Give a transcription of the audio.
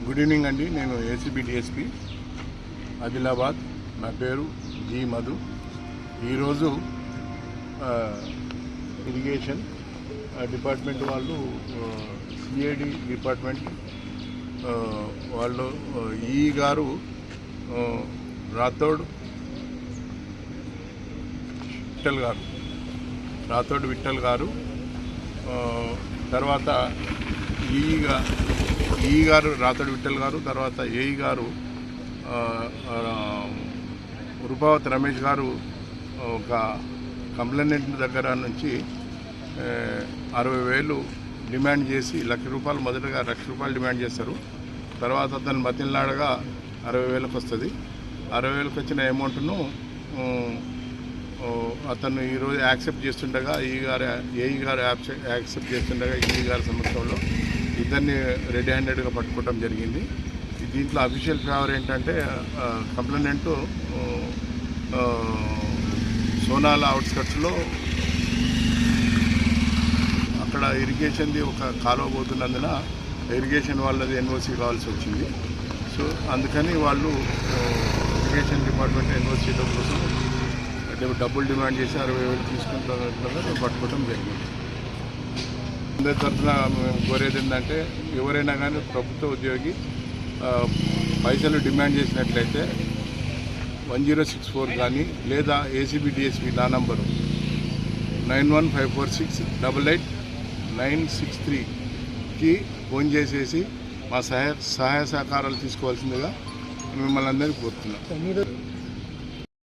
Good evening అండి. నేను ACB DSP Adilabad. నా పేరు జి మధు. ఈరోజు ఇరిగేషన్ డిపార్ట్మెంట్ వాళ్ళు, సిఐడి డిపార్ట్మెంట్ వాళ్ళు, ఈ గారు రాథోడ్ విఠల్ గారు, తర్వాత ఈ గారు రాథోడ్ విఠల్ గారు, తర్వాత ఏఈ గారు రూపావతి రమేష్ గారు ఒక కంప్లైంట్ దగ్గర నుంచి 60,000 డిమాండ్ చేసి ₹1,00,000, మొదటగా ₹1,00,000 డిమాండ్ చేస్తారు. తర్వాత అతను బతిలాడగా 60,000కి వస్తుంది. 60,000కి వచ్చిన అమౌంట్ను అతను ఈరోజు యాక్సెప్ట్ చేస్తుండగా ఏఈ గారు యాక్సెప్ట్ చేస్తుండగా ఈ గారి సమక్షంలో ఇద్దరిని రెడీ హ్యాండెడ్గా పట్టుకోవడం జరిగింది. దీంట్లో అఫీషియల్ ఫేవర్ ఏంటంటే, కంప్లైంట్ సోనాల అవుట్స్కట్స్లో అక్కడ ఇరిగేషన్ది ఒక కాలువ పోతున్నందున ఇరిగేషన్ వాళ్ళది ఎన్ఓసి కావాల్సి వచ్చింది. సో అందుకని వాళ్ళు ఇరిగేషన్ డిపార్ట్మెంట్ ఎన్ఓసి కోసం డబ్బులు డిమాండ్ చేసి 60,000 తీసుకుంటున్నట్లుగా పట్టుకోవడం జరిగింది. అందరి తరఫున మేము కోరేది ఏంటంటే, ఎవరైనా కానీ ప్రభుత్వ ఉద్యోగి పైసలు డిమాండ్ చేసినట్లయితే 1064 కానీ లేదా ఏసీబీ డిఎస్పీ నా నంబరు 9154688963కి ఫోన్ చేసేసి మా సహాయ సహకారాలు తీసుకోవాల్సిందిగా మిమ్మల్ని అందరినీ కోరుతున్నాం.